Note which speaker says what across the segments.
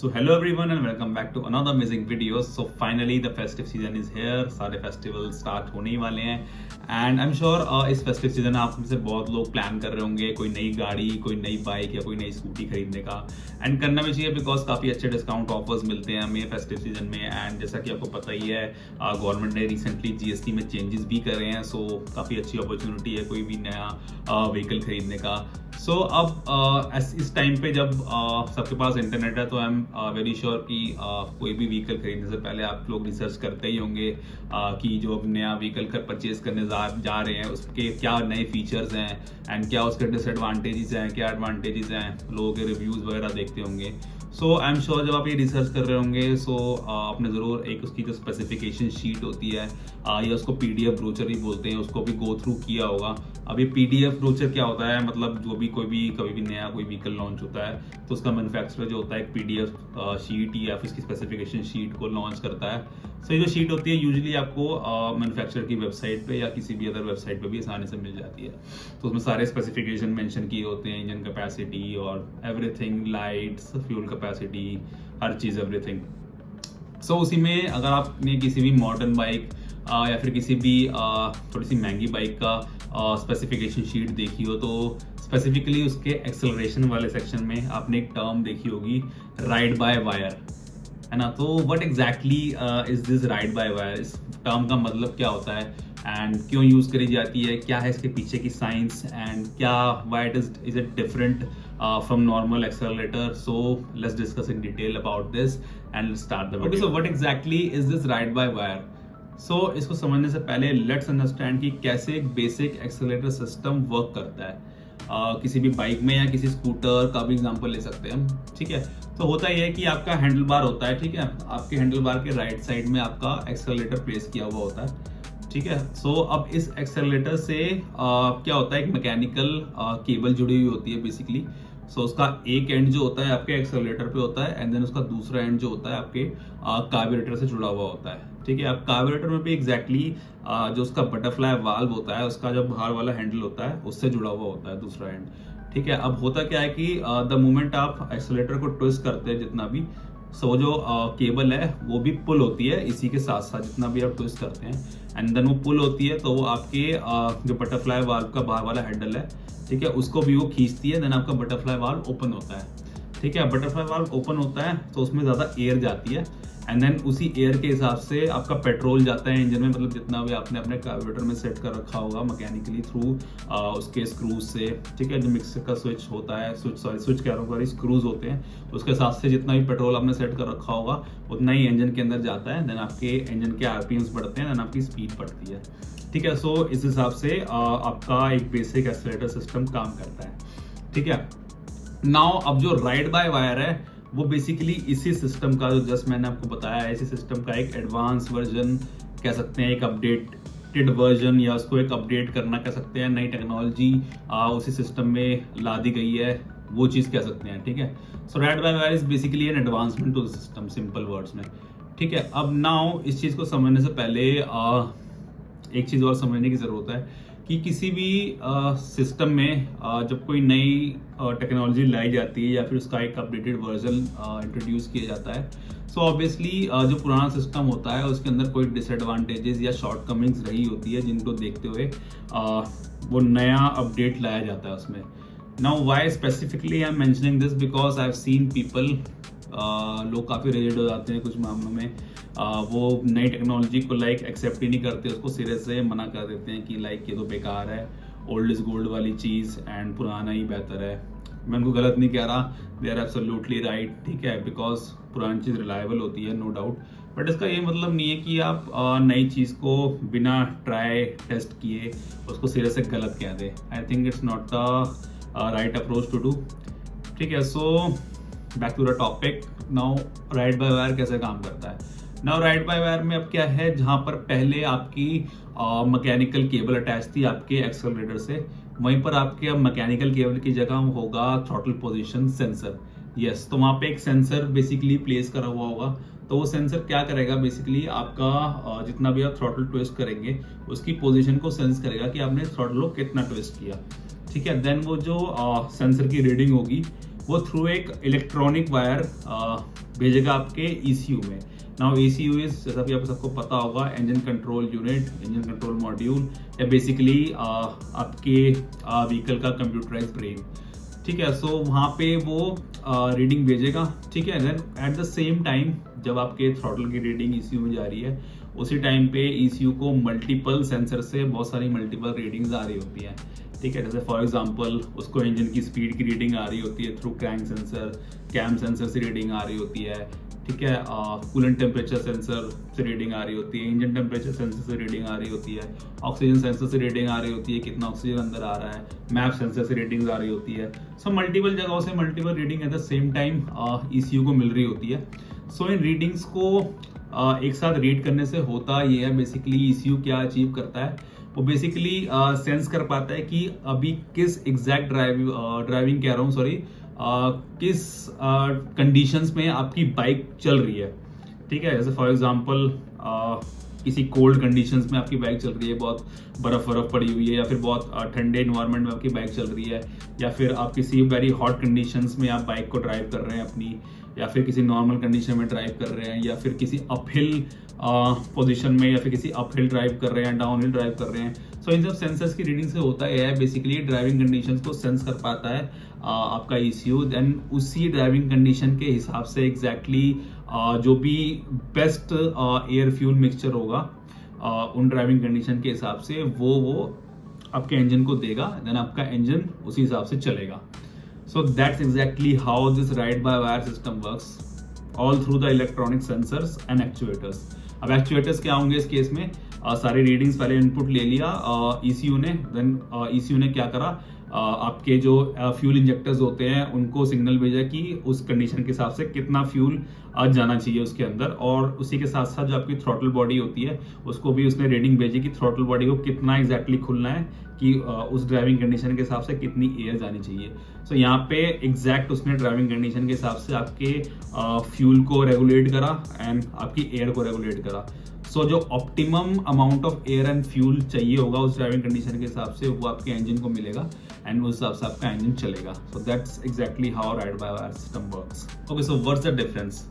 Speaker 1: So hello everyone and welcome back to another amazing video. So finally the festive season is here. सारे festival start होने ही वाले हैं and I am sure इस festive season आप में से बहुत लोग प्लान कर रहे होंगे कोई नई गाड़ी, कोई नई बाइक या कोई नई स्कूटी खरीदने का। एंड करना भी चाहिए बिकॉज काफ़ी अच्छे डिस्काउंट ऑफर्स मिलते हैं हमें फेस्टिव सीजन में। एंड जैसा कि आपको पता ही है गवर्नमेंट ने रिसेंटली जीएसटी में चेंजेस भी करे हैं, सो काफ़ी अच्छी अपॉर्चुनिटी है कोई भी नया व्हीकल खरीदने का। सो अब इस टाइम पे जब सबके पास इंटरनेट है तो आई एम वेरी श्योर कि कोई भी व्हीकल खरीदने से पहले आप लोग रिसर्च करते ही होंगे कि जो अब नया व्हीकल कर परचेज करने जा रहे हैं उसके क्या नए फीचर्स हैं एंड क्या उसके डिसएडवांटेजेस हैं, क्या एडवांटेजेस हैं, लोगों के रिव्यूज़ वगैरह देखते होंगे। सो आई एम श्योर जब आप ये रिसर्च कर रहे होंगे सो आपने ज़रूर एक उसकी जो स्पेसिफिकेशन शीट होती है या उसको पीडीएफ ब्रोचर ही बोलते हैं, उसको भी गो थ्रू किया होगा। अब ये पीडीएफ ब्रोचर क्या होता है, मतलब जो भी कभी भी नया कोई व्हीकल लॉन्च होता है तो उसका मैन्युफैक्चरर जो होता है एक पीडीएफ शीट या फिर इसकी स्पेसिफिकेशन शीट को लॉन्च करता है। सो ये जो शीट होती है यूजुअली आपको मैन्युफैक्चरर की वेबसाइट पे या किसी भी अदर वेबसाइट पे भी आसानी से मिल जाती है। तो उसमें सारे स्पेसिफिकेशन मेंशन किए होते हैं, इंजन कैपेसिटी और एवरीथिंग, लाइट्स, फ्यूल कैपेसिटी, हर चीज़ एवरीथिंग। सो उसी में अगर आपने किसी भी मॉडर्न बाइक या फिर किसी भी थोड़ी सी महंगी बाइक का स्पेसिफिकेशन शीट देखी हो तो स्पेसिफिकली उसके एक्सेलरेशन वाले सेक्शन में आपने एक टर्म देखी होगी, राइड बाय वायर, है ना। तो what exactly is this ride by wire, इस टर्म का मतलब क्या होता है एंड क्यों यूज करी जाती है, क्या है इसके पीछे की साइंस एंड क्या why is it different from normal accelerator. So let's discuss in detail about this and let's start the video. Okay, so what exactly is this ride by wire? So इसको समझने से पहले let's understand कि कैसे एक basic accelerator system work करता है। किसी भी बाइक में या किसी स्कूटर का भी एग्जांपल ले सकते हैं हम, ठीक है। तो होता यह है कि आपका हैंडल बार होता है, ठीक है। आपके हैंडल बार के राइट साइड में आपका एक्सेलरेटर प्लेस किया हुआ होता है, ठीक है। सो अब इस एक्सेलरेटर से क्या होता है, एक मैकेनिकल केबल जुड़ी हुई होती है बेसिकली। सो उसका एक एंड जो होता है आपके एक्सेलरेटर पे होता है एंड देन उसका दूसरा एंड जो होता है आपके कार्बोरेटर से जुड़ा हुआ होता है, ठीक है। अब कार्बोरेटर में भी एग्जैक्टली जो उसका बटरफ्लाई वाल्व होता है उसका जो बाहर वाला हैंडल होता है उससे जुड़ा हुआ होता है दूसरा एंड, ठीक है। अब होता क्या है कि द मोमेंट आप एक्सेलरेटर को ट्विस्ट करते हैं जितना भी, सो जो केबल है वो भी पुल होती है इसी के साथ साथ, जितना भी आप ट्विस्ट करते हैं एंड देन वो पुल होती है तो वो आपके जो बटरफ्लाई वाल्व का बाहर वाला हैंडल है, ठीक है, उसको भी वो खींचती है। देन आपका बटरफ्लाई वाल्व ओपन होता है, ठीक है। बटरफ्लाई वाल्व ओपन होता है तो उसमें ज़्यादा एयर जाती है एंड देन उसी एयर के हिसाब से आपका पेट्रोल जाता है इंजन में, मतलब जितना भी आपने अपने कार्बोरेटर में सेट कर रखा होगा मैकेनिकली थ्रू उसके स्क्रूज से, ठीक है। जो मिक्सर का स्विच होता है, स्विच कह रहा हूँ, स्क्रूज होते हैं, उसके हिसाब से जितना भी पेट्रोल आपने सेट कर रखा होगा उतना ही इंजन के अंदर जाता है। देन आपके इंजन के आरपीएम्स बढ़ते हैं, देन आपकी स्पीड बढ़ती है, ठीक है। सो इस हिसाब से आपका एक बेसिक एक्सेलरेटर सिस्टम काम करता है, ठीक है। नाउ अब जो राइड बाय वायर है वो बेसिकली इसी सिस्टम का, जो जस्ट मैंने आपको बताया है, इसी सिस्टम का एक एडवांस वर्जन कह सकते हैं, एक अपडेटेड वर्जन, या उसको एक अपडेट करना कह सकते हैं। नई टेक्नोलॉजी उसी सिस्टम में ला दी गई है, वो चीज़ कह सकते हैं, ठीक है। So ride by wire is basically an advancement to the system, simple words में, ठीक है। अब नाउ इस चीज़ को समझने से पहले एक चीज़ और समझने की ज़रूरत है कि किसी भी सिस्टम में जब कोई नई टेक्नोलॉजी लाई जाती है या फिर उसका एक अपडेटेड वर्जन इंट्रोड्यूस किया जाता है, सो ऑब्वियसली जो पुराना सिस्टम होता है उसके अंदर कोई डिसएडवांटेजेस या शॉर्टकमिंग्स रही होती है जिनको देखते हुए वो नया अपडेट लाया जाता है उसमें। Now why specifically I am mentioning this, because I have seen people, लोग काफ़ी रिजिड हो जाते हैं कुछ मामलों में, वो नई टेक्नोलॉजी को लाइक एक्सेप्ट ही नहीं करते, उसको सिरे से मना कर देते हैं कि लाइक ये तो बेकार है, ओल्ड इज गोल्ड वाली चीज़ एंड पुराना ही बेहतर है। मैं उनको गलत नहीं कह रहा, दे आर एब्सोल्युटली राइट, ठीक है, बिकॉज पुरानी चीज़ रिलायबल होती है, नो डाउट। बट इसका ये मतलब नहीं है कि आप नई चीज़ को बिना ट्राई टेस्ट किए उसको सिरे से गलत कह दें। I think it's not the right approach to do, ठीक है। So back to the topic. Now ride by wire कैसे काम करता है। नाउ राइड बाय वायर में अब क्या है, जहां पर पहले आपकी मैकेनिकल केबल अटैच थी आपके एक्सेलरेटर से, वहीं पर आपके अब मैकेनिकल केबल की जगह होगा थ्रॉटल पोजीशन सेंसर। यस, तो वहां पे एक सेंसर बेसिकली प्लेस करा हुआ होगा। तो वो सेंसर क्या करेगा, बेसिकली आपका जितना भी आप थ्रॉटल ट्विस्ट करेंगे उसकी पोजीशन को सेंस करेगा कि आपने थ्रॉटल को कितना ट्विस्ट किया, ठीक है। देन वो जो सेंसर की रीडिंग होगी वो थ्रू एक इलेक्ट्रॉनिक वायर भेजेगा आपके ECU में। नाउ ECU इज, जैसा कि आप सबको पता होगा, engine control unit, engine control module, या बेसिकली आपके व्हीकल का कंप्यूटराइज ब्रेन। ठीक है, सो वहाँ पे वो रीडिंग भेजेगा। ठीक है, then at the same time जब आपके थ्रॉटल की रीडिंग ECU में जा रही है, उसी टाइम पे ECU को मल्टीपल सेंसर से बहुत सारी मल्टीपल रीडिंग्स आ रही होती हैं। ठीक है, जैसे फॉर एग्जांपल उसको इंजन की स्पीड की रीडिंग आ रही होती है through crank sensor, cam sensor से रीडिंग आ रही होती है। ठीक है, कूलेंट टेम्परेचर सेंसर से रीडिंग आ रही होती है, इंजन टेम्परेचर सेंसर से रीडिंग आ रही होती है, ऑक्सीजन सेंसर से रीडिंग आ रही होती है, कितना ऑक्सीजन अंदर आ रहा है, मैप सेंसर से रीडिंग आ रही होती है। सो मल्टीपल जगहों से multiple reading eight the same time ECU को मिल रही होती है। सो इन रीडिंग्स को एक साथ रीड करने से होता ये है, बेसिकली ECU क्या अचीव करता है, वो बेसिकली सेंस कर पाता है कि अभी किस एग्जैक्ट ड्राइविंग कह रहा हूँ, सॉरी, किस कंडीशंस में आपकी बाइक चल रही है। ठीक है, जैसे फॉर एग्जांपल किसी कोल्ड कंडीशंस में आपकी बाइक चल रही है, बहुत बर्फ पड़ी हुई है, या फिर बहुत ठंडे इन्वायरमेंट में आपकी बाइक चल रही है, या फिर आप किसी वेरी हॉट कंडीशंस में आप बाइक को ड्राइव कर रहे हैं अपनी, या फिर किसी नॉर्मल कंडीशन में ड्राइव कर रहे हैं, या फिर किसी अपहिल पोजीशन में, या फिर किसी अपहिल ड्राइव कर रहे हैं, डाउन हिल ड्राइव कर रहे हैं। सो इन सब सेंसर्स की रीडिंग से होता है बेसिकली ड्राइविंग कंडीशंस को सेंस कर पाता है आपका ECU। देन उसी ड्राइविंग कंडीशन के हिसाब से एग्जैक्टली जो भी बेस्ट एयर फ्यूल मिक्सचर होगा उन ड्राइविंग कंडीशन के हिसाब से वो आपके इंजन को देगा, देन आपका इंजन उसी हिसाब से चलेगा। So that's exactly how this ride-by-wire system works, all through the electronic sensors and actuators. अब actuators क्या होंगे इस केस में? सारी रीडिंग्स पहले इनपुट ले लिया ECU ने, देन ECU ने क्या करा, आपके जो फ्यूल इंजेक्टर्स होते हैं उनको सिग्नल भेजा कि उस कंडीशन के हिसाब से कितना फ्यूल जाना चाहिए उसके अंदर, और उसी के साथ साथ जो आपकी थ्रॉटल बॉडी होती है उसको भी उसने रीडिंग भेजी कि थ्रॉटल बॉडी को कितना एग्जैक्टली खुलना है, कि उस ड्राइविंग कंडीशन के हिसाब से कितनी एयर जानी चाहिए। सो यहाँ पे एग्जैक्ट उसने ड्राइविंग कंडीशन के हिसाब से आपके फ्यूल को रेगुलेट करा एंड आपकी एयर को रेगुलेट करा। सो जो optimum amount of air and fuel चाहिए होगा उस ड्राइविंग कंडीशन के हिसाब से वो आपके इंजन को मिलेगा एंड उस हिसाब से आपका इंजन चलेगा। So that's exactly how ride-bye-wire system works. Okay, so what's the difference?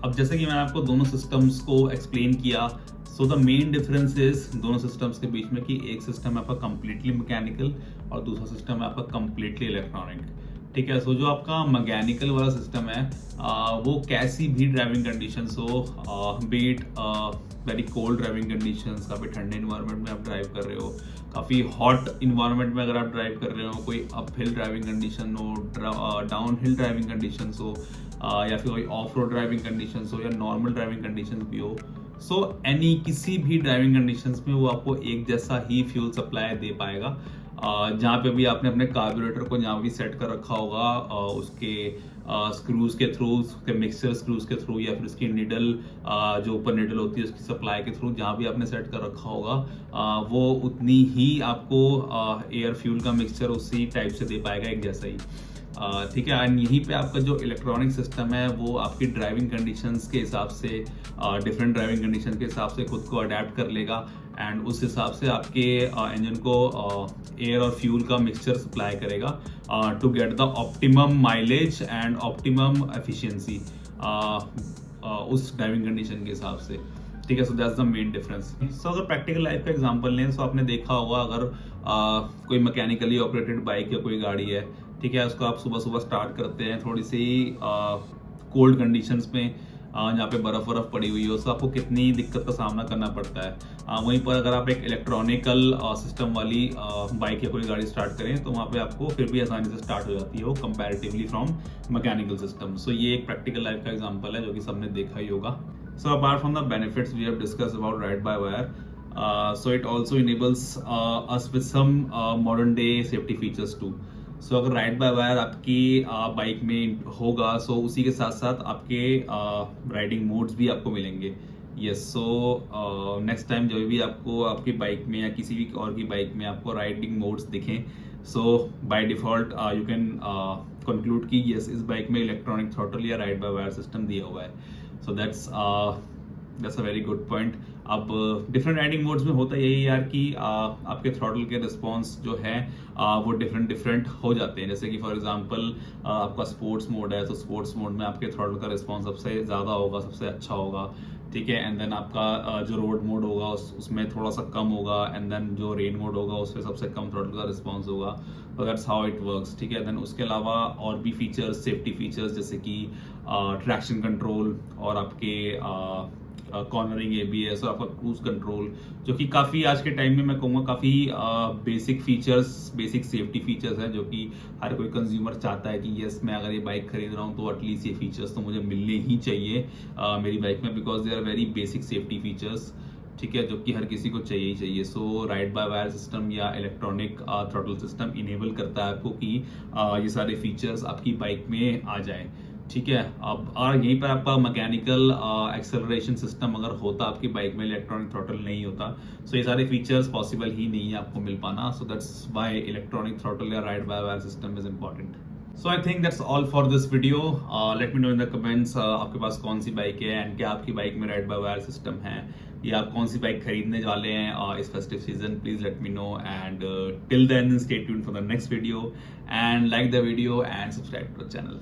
Speaker 1: अब जैसे कि मैंने आपको दोनों सिस्टम्स को एक्सप्लेन किया, so the main difference is दोनों सिस्टम्स के बीच में कि एक सिस्टम है आपका कंप्लीटली मैकेनिकल और दूसरा सिस्टम है आपका कंप्लीटली इलेक्ट्रॉनिक। ठीक है, सो जो आपका मैकेनिकल वाला सिस्टम है वो कैसी भी ड्राइविंग कंडीशंस हो, be it very cold driving conditions, काफ़ी ठंडे इन्वायरमेंट में आप ड्राइव कर रहे हो, काफ़ी हॉट इन्वायरमेंट में अगर आप ड्राइव कर रहे हो, कोई अप हिल ड्राइविंग कंडीशन हो, डाउन हिल ड्राइविंग कंडीशंस हो, या फिर कोई ऑफ रोड ड्राइविंग कंडीशंस हो, या नॉर्मल ड्राइविंग कंडीशंस भी हो, सो किसी भी ड्राइविंग कंडीशंस में वो आपको एक जैसा ही फ्यूल सप्लाई दे पाएगा। जहाँ पे भी आपने अपने कार्बोरेटर को जहाँ भी सेट कर रखा होगा उसके स्क्रूज के थ्रू, उसके मिक्सर स्क्रूज के थ्रू, या फिर उसकी निडल जो ऊपर निडल होती है उसकी सप्लाई के थ्रू, जहाँ भी आपने सेट कर रखा होगा वो उतनी ही आपको एयर फ्यूल का मिक्सचर उसी टाइप से दे पाएगा, एक जैसा ही। ठीक है, एंड यहीं पे आपका जो इलेक्ट्रॉनिक सिस्टम है वो आपकी ड्राइविंग कंडीशंस के हिसाब से, डिफरेंट ड्राइविंग कंडीशन के हिसाब से खुद को अडेप्ट कर लेगा एंड उस हिसाब से आपके इंजन को एयर और फ्यूल का मिक्सचर सप्लाई करेगा to get the optimum mileage and optimum efficiency उस ड्राइविंग कंडीशन के हिसाब से। ठीक है, so that's the main difference. So अगर प्रैक्टिकल लाइफ का एग्जांपल लें, सो आपने देखा होगा अगर कोई मैकेनिकली ऑपरेटेड बाइक या कोई गाड़ी है, ठीक है, उसको आप सुबह सुबह स्टार्ट करते हैं थोड़ी सी कोल्ड कंडीशंस में, जहाँ पे बर्फ पड़ी हुई हो, तो आपको कितनी दिक्कत का सामना करना पड़ता है। वहीं पर अगर आप एक इलेक्ट्रॉनिकल सिस्टम वाली बाइक या कोई गाड़ी स्टार्ट करें तो वहाँ पे आपको फिर भी आसानी से स्टार्ट हो जाती है वो कंपैरेटिवली फ्रॉम मैकेनिकल सिस्टम। सो ये एक प्रैक्टिकल लाइफ का एग्जांपल है जो कि सबने देखा ही होगा। So apart from the benefits we have discussed about ride by wire, so it also enables us with some modern day safety features too. So अगर राइड-बाय-वायर आपकी बाइक में होगा, सो उसी के साथ साथ आपके राइडिंग मोड्स भी आपको मिलेंगे। यस, सो नेक्स्ट टाइम जब भी आपको आपकी बाइक में या किसी भी और की बाइक में आपको राइडिंग मोड्स दिखें, so by default you can conclude कि यस, इस बाइक में इलेक्ट्रॉनिक थ्रॉटल या राइड-बाय-वायर सिस्टम दिया हुआ है। So that's that's a very good point. अब डिफरेंट राइडिंग मोड्स में होता यही यार कि आपके थ्रॉटल के रिस्पॉन्स जो है वो डिफरेंट हो जाते हैं। जैसे कि फॉर एग्जांपल आपका स्पोर्ट्स मोड है, तो स्पोर्ट्स मोड में आपके थ्रॉटल का रिस्पॉन्स सबसे ज़्यादा होगा, सबसे अच्छा होगा, ठीक है। एंड देन आपका जो रोड मोड होगा उसमें थोड़ा सा कम होगा, एंड देन जो रेन मोड होगा उसमें सबसे कम थ्रॉटल का रिस्पॉन्स होगा। तो दैट्स हाउ इट वर्क्स, ठीक है। देन उसके अलावा और भी फीचर्स, सेफ्टी फीचर्स जैसे कि ट्रैक्शन कंट्रोल और आपके कॉर्नरिंग एबीएस और आपका क्रूज कंट्रोल, जो कि काफ़ी आज के टाइम में मैं कहूँगा काफ़ी basic features, basic safety features हैं, जो कि हर कोई कंज्यूमर चाहता है कि यस मैं अगर ये बाइक खरीद रहा हूँ तो एटलीस्ट ये फीचर्स तो मुझे मिलने ही चाहिए मेरी बाइक में, because they are very basic safety features, ठीक है, जो कि हर किसी को चाहिए ही चाहिए। सो राइड बाय वायर सिस्टम या इलेक्ट्रॉनिक थ्रॉटल सिस्टम इनेबल करता है आपको कि ये सारे फीचर्स आपकी बाइक में आ जाए, ठीक है। अब और यहीं पर आपका मैकेनिकल एक्सेलरेशन सिस्टम अगर होता आपकी बाइक में, इलेक्ट्रॉनिक थ्रॉटल नहीं होता, सो ये सारे फीचर्स पॉसिबल ही नहीं है आपको मिल पाना। So that's why electronic throttle या ride by wire system is important. So I think that's all for this video. Let me know in the comments आपके पास कौन सी बाइक है एंड क्या आपकी बाइक में राइड बाय वायर सिस्टम है, या आप कौन सी बाइक खरीदने वाले हैं इस festive season. Please let me know, and till then stay tuned for the next video and like the video and subscribe to the channel.